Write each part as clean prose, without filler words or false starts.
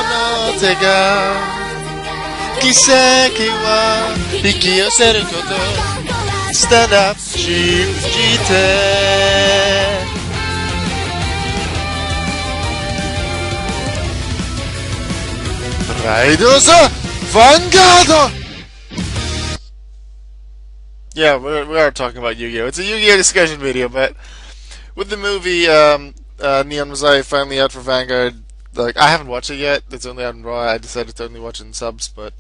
の手が奇跡は引き寄せること、Stand up 信じて。はいどうぞヴァンガード。Yeah, we are talking about Yu-Gi-Oh! It's a Yu-Gi-Oh! Discussion video, but with the movie Neon Mosaic finally out for Vanguard, like I haven't watched it yet. It's only out in Raw. I decided to only watch it in subs, but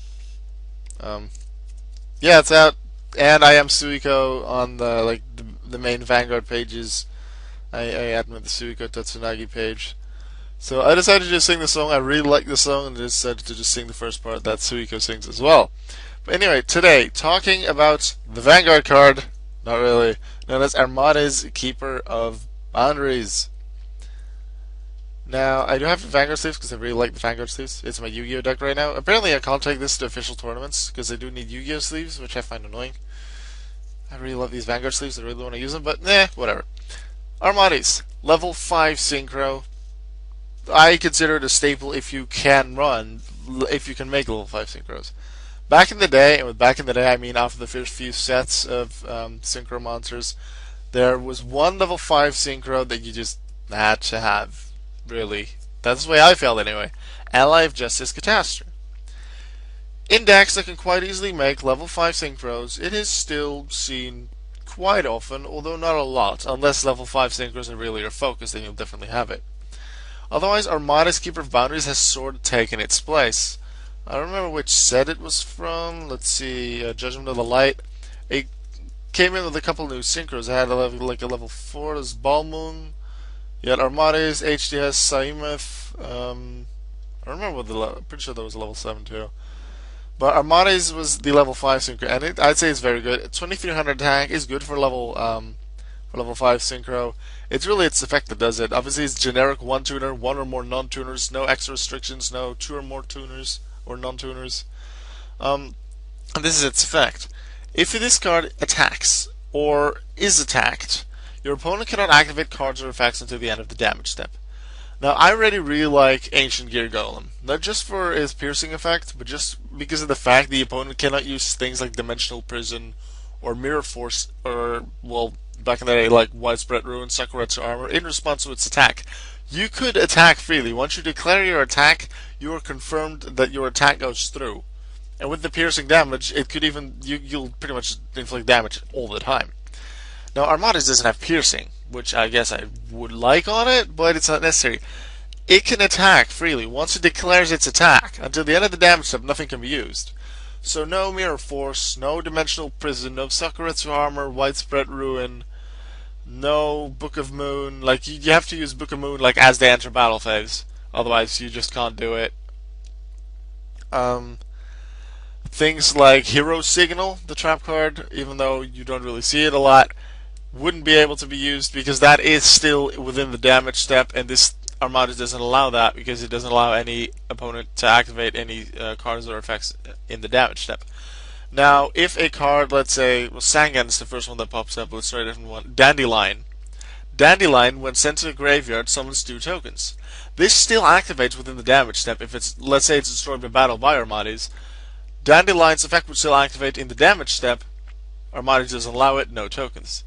yeah, it's out, and I am Suiko on the main Vanguard pages. I admin the Suiko Tatsunagi page. So I decided to just sing the song. I really like the song, and I decided to just sing the first part that Suiko sings as well. But anyway, today, talking about the Vanguard card, not really, known as Armades, Keeper of Boundaries. Now, I do have Vanguard sleeves because I really like the Vanguard sleeves. It's my Yu-Gi-Oh! Deck right now. Apparently I can't take this to official tournaments because I do need Yu-Gi-Oh! Sleeves, which I find annoying. I really love these Vanguard sleeves, I really want to use them, but whatever. Armades, level 5 Synchro. I consider it a staple if you can make level 5 Synchros. Back in the day, and with back in the day I mean after the first few sets of Synchro monsters, there was one level 5 Synchro that you just had to have. Really. That's the way I felt anyway. Ally of Justice Catastor. In decks that can quite easily make level 5 Synchros, it is still seen quite often, although not a lot, unless level 5 Synchros are really your focus, then you'll definitely have it. Otherwise, Armades Keeper of Boundaries has sort of taken its place. I don't remember which set it was from. Let's see, Judgment of the Light. It came in with a couple new synchros. It had a level 4, there's Balmoon. You had Armades, HDS, Saimuth. I don't remember I'm pretty sure there was a level 7 too. But Armades was the level 5 synchro, and I'd say it's very good. 2300 attack is good for level 5 synchro. It's really its effect that does it. Obviously, it's generic one tuner, one or more non-tuners, no extra restrictions, no two or more tuners or non-tuners. And this is its effect. If this card attacks or is attacked, your opponent cannot activate cards or effects until the end of the damage step. Now, I really like Ancient Gear Golem, not just for its piercing effect, but just because of the fact the opponent cannot use things like Dimensional Prison or Mirror Force, or, well, back in the day, like Widespread Ruin, Sakuretsu Armor, in response to its attack. You could attack freely. Once you declare your attack, you are confirmed that your attack goes through. And with the piercing damage, it could even, you'll pretty much inflict damage all the time. Now, Armades doesn't have piercing, which I guess I would like on it, but it's not necessary. It can attack freely. Once it declares its attack, until the end of the damage step, nothing can be used. So no Mirror Force, no Dimensional Prison, no Sakuretsu Armor, Widespread Ruin, no Book of Moon. Like, you have to use Book of Moon like as they enter battle phase. Otherwise, you just can't do it. Things like Hero Signal, the trap card, even though you don't really see it a lot, wouldn't be able to be used because that is still within the damage step, and this Armades doesn't allow that because it doesn't allow any opponent to activate any cards or effects in the damage step. Now, if a card, let's say, well, Sangan's the first one that pops up, let's try a different one. Dandelion. Dandelion, when sent to the graveyard, summons 2 tokens. This still activates within the damage step if it's, let's say it's destroyed by battle by Armades. Dandelion's effect would still activate in the damage step. Armades doesn't allow it, no tokens.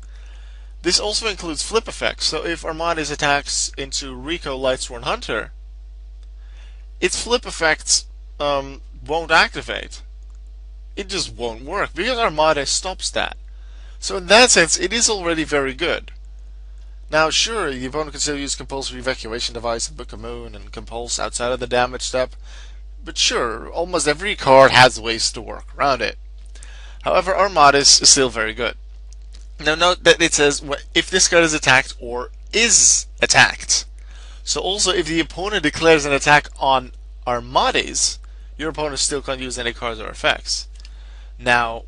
This also includes flip effects, so if Armades attacks into Rico Lightsworn Hunter, its flip effects won't activate. It just won't work, because Armades stops that. So in that sense, it is already very good. Now sure, the opponent can still use Compulsory Evacuation Device and Book of Moon and Compulse outside of the damage step, but sure, almost every card has ways to work around it. However, Armades is still very good. Now note that it says if this card is attacked or is attacked. So also if the opponent declares an attack on Armades, your opponent still can't use any cards or effects. Now,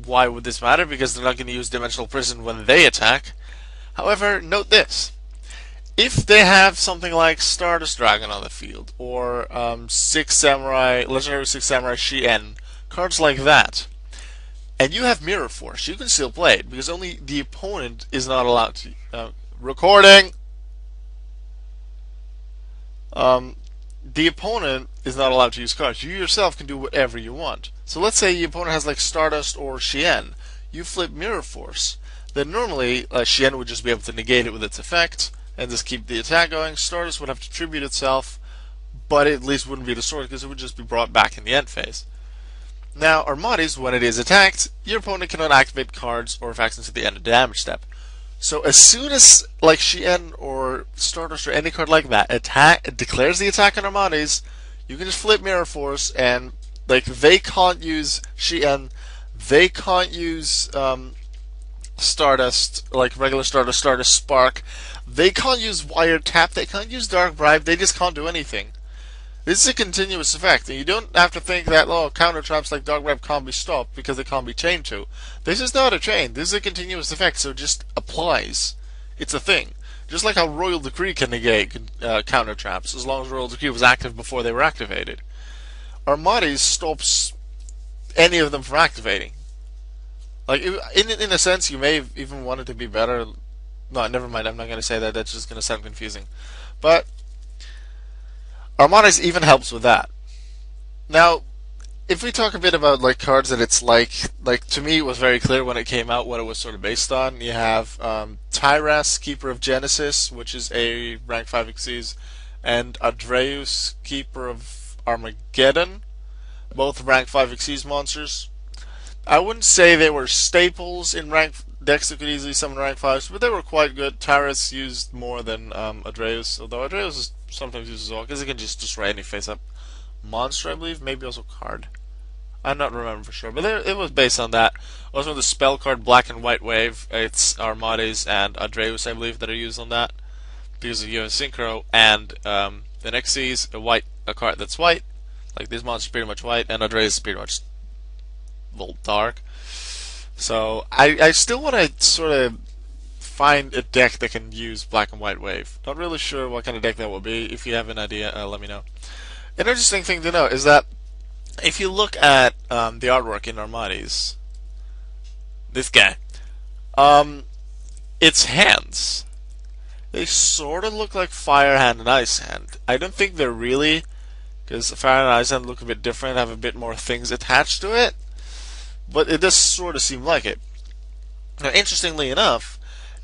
why would this matter? Because they're not going to use Dimensional Prison when they attack. However, note this. If they have something like Stardust Dragon on the field, or Six Samurai, Legendary Six Samurai Shien, cards like that, and you have Mirror Force, you can still play it, because only the opponent is not allowed to... recording! the opponent is not allowed to use cards. You yourself can do whatever you want. So let's say the opponent has like Stardust or Shien. You flip Mirror Force. Then normally Shien would just be able to negate it with its effect and just keep the attack going. Stardust would have to tribute itself, but it at least wouldn't be destroyed because it would just be brought back in the end phase. Now, Armades, when it is attacked, your opponent cannot activate cards or effects until the end of the damage step. So as soon as like Shien or Stardust or any card like that declares the attack on Armades, you can just flip Mirror Force and like they can't use Shien, they can't use Stardust, like regular Stardust, Stardust Spark, they can't use Wired Tap, they can't use Dark Bribe, they just can't do anything. This is a continuous effect, and you don't have to think that, oh, counter traps like Dark Web can't be stopped because they can't be chained to. This is not a chain. This is a continuous effect, so it just applies. It's a thing. Just like how Royal Decree can negate counter traps, as long as Royal Decree was active before they were activated. Armades stops any of them from activating. Like, in a sense, you may even want it to be better. No, never mind, I'm not going to say that. That's just going to sound confusing. But Armades even helps with that. Now, if we talk a bit about like cards that it's like to me it was very clear when it came out what it was sort of based on. You have Tyras, Keeper of Genesis, which is a rank 5 Xyz, and Adreus, Keeper of Armageddon, both rank 5 Xyz monsters. I wouldn't say they were staples in rank decks that could easily summon rank 5s, but they were quite good. Tyras used more than Adreus, although Adreus is sometimes used as well, because it can just destroy any face-up monster, I believe, maybe also card. I'm not remembering for sure, but it was based on that. Also, the spell card Black and White Wave, it's Armades and Adreus, I believe, that are used on that, because you have Synchro, and the next is a card that's white, like this monster is pretty much white, and Adreus is pretty much little dark. So I still want to sort of find a deck that can use Black and White Wave. Not really sure what kind of deck that will be. If you have an idea, let me know. An interesting thing to know is that if you look at the artwork in Armades, this guy, its hands, they sort of look like Fire Hand and Ice Hand. I don't think they're really, because Fire Hand and Ice Hand look a bit different, have a bit more things attached to it, but it does sort of seem like it. Now, interestingly enough,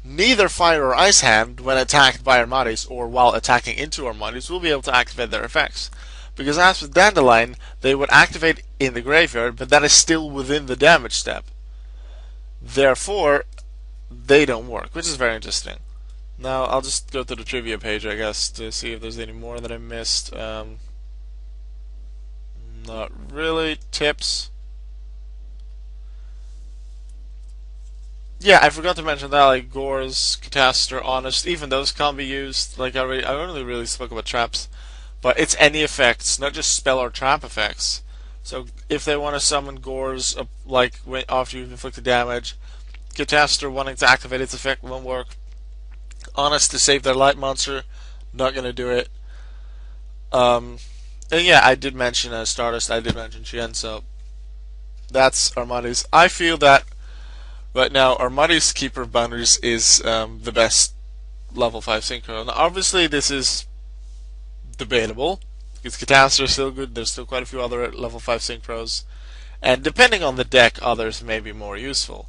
neither Fire or Ice Hand, when attacked by Armades or while attacking into Armades, will be able to activate their effects. Because as with Dandelion, they would activate in the graveyard, but that is still within the damage step. Therefore, they don't work, which is very interesting. Now, I'll just go to the trivia page, I guess, to see if there's any more that I missed. Not really. Tips. Yeah, I forgot to mention that, like Gores, Catastor, Honest, even those can't be used. Like I only really spoke about traps, but it's any effects, not just spell or trap effects. So if they want to summon Gores, like after you've inflicted damage, Catastor wanting to activate its effect won't work. Honest to save their light monster, not gonna do it. And yeah, I did mention Stardust, I did mention Shien, so that's Armades. I feel that right now, Armades' Keeper of Boundaries is the best level 5 synchro. Now, obviously, this is debatable, because Catastor is still good, there's still quite a few other level 5 synchros, and depending on the deck, others may be more useful.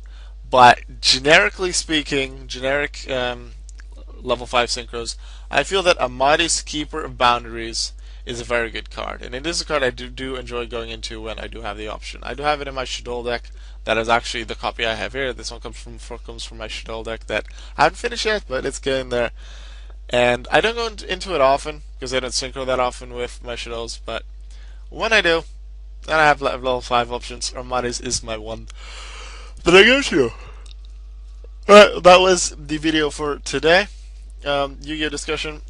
But generically speaking, generic level 5 synchros, I feel that Armades' Keeper of Boundaries is a very good card, and it is a card I do enjoy going into when I do have the option. I do have it in my Shadol deck. That is actually the copy I have here. This one comes from my Shadol deck that I haven't finished yet, but it's getting there. And I don't go into it often because I don't synchro that often with my Shadols, but when I do, and I have level 5 options, Armades is my one that I go to. Alright, that was the video for today. Yu-Gi-Oh! Discussion.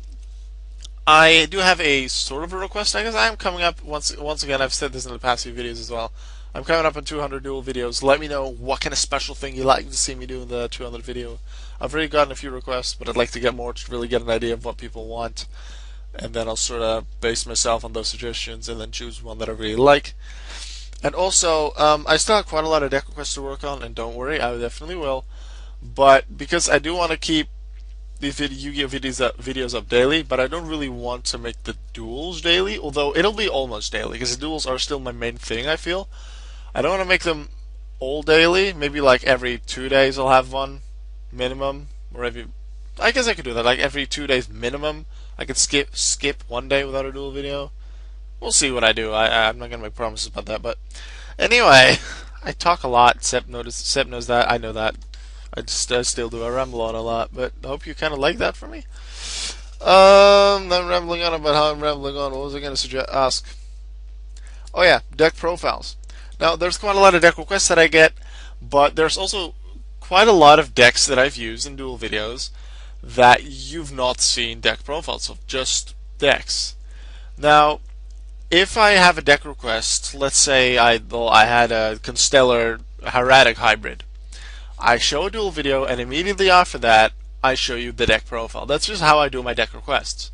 I do have a sort of a request. I guess I am coming up once again. I've said this in the past few videos as well. I'm coming up on 200 duel videos. Let me know what kind of special thing you'd like to see me do in the 200 video. I've already gotten a few requests, but I'd like to get more to really get an idea of what people want, and then I'll sort of base myself on those suggestions and then choose one that I really like. And also, I still have quite a lot of deck requests to work on, and don't worry, I definitely will. But because I do want to keep these Yu-Gi-Oh videos up daily, but I don't really want to make the duels daily. Although it'll be almost daily because the duels are still my main thing. I feel I don't want to make them all daily. Maybe like every 2 days I'll have one minimum, or every. I guess I could do that. Like every 2 days minimum, I could skip one day without a duel video. We'll see what I do. I'm not gonna make promises about that, but anyway, I talk a lot. Sep knows that. I know that. I still do. I ramble on a lot, but I hope you kind of like that for me. I'm rambling on about how I'm rambling on. What was I gonna ask? Oh yeah, deck profiles. Now there's quite a lot of deck requests that I get, but there's also quite a lot of decks that I've used in dual videos that you've not seen deck profiles of, just decks. Now, if I have a deck request, let's say I had a Constellar Heradic hybrid, I show a duel video, and immediately after that, I show you the deck profile. That's just how I do my deck requests.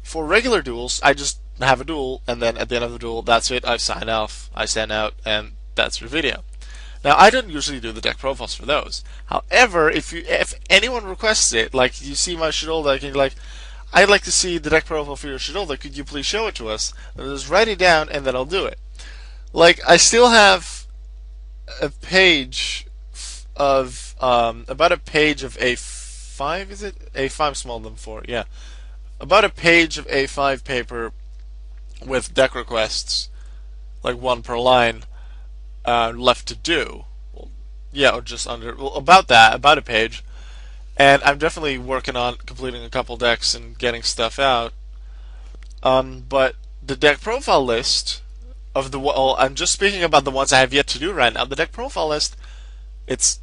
For regular duels, I just have a duel, and then at the end of the duel, that's it. I sign off, I send out, and that's your video. Now, I don't usually do the deck profiles for those. However, if anyone requests it, like you see my Shadol deck, and you're like, I'd like to see the deck profile for your Shadol deck, could you please show it to us? And just write it down, and then I'll do it. Like, I still have a page of about a page of A5, is it? A5 smaller than 4, yeah. About a page of A5 paper with deck requests, like one per line, left to do. Well, yeah, or just under, well, about that, about a page. And I'm definitely working on completing a couple decks and getting stuff out. But the deck profile list of well, I'm just speaking about the ones I have yet to do right now. The deck profile list, it's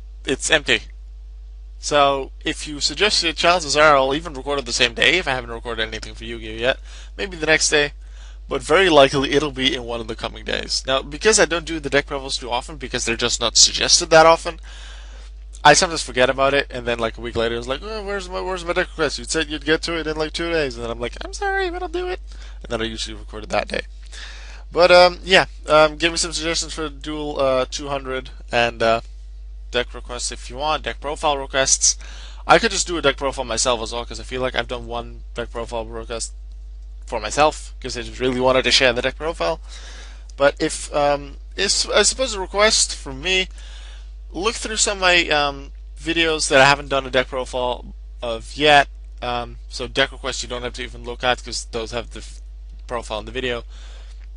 empty. So if you suggest it, chances are I'll even record it the same day if I haven't recorded anything for Yu-Gi-Oh yet. Maybe the next day, but very likely it'll be in one of the coming days. Now, because I don't do the deck profiles too often, because they're just not suggested that often, I sometimes forget about it, and then like a week later, it's like, oh, where's my deck request? You said you'd get to it in like 2 days, and then I'm like, I'm sorry, but I'll do it. And then I usually record it that day. But yeah, give me some suggestions for Duel 200 and deck requests if you want, deck profile requests. I could just do a deck profile myself as well, because I feel like I've done one deck profile request for myself, because I just really wanted to share the deck profile. But if I suppose a request from me, look through some of my videos that I haven't done a deck profile of yet. So deck requests you don't have to even look at, because those have the profile in the video.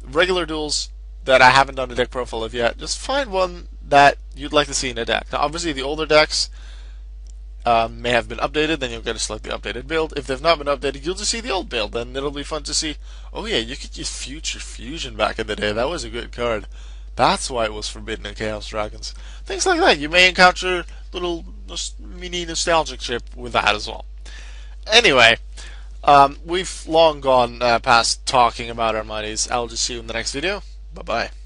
Regular duels that I haven't done a deck profile of yet, just find one that you'd like to see in a deck. Now, obviously, the older decks may have been updated, then you'll get a slightly updated build. If they've not been updated, you'll just see the old build, and it'll be fun to see, oh yeah, you could use Future Fusion back in the day. That was a good card. That's why it was forbidden in Chaos Dragons. Things like that. You may encounter little mini nostalgic ship with that as well. Anyway, we've long gone past talking about Armades. I'll just see you in the next video. Bye-bye.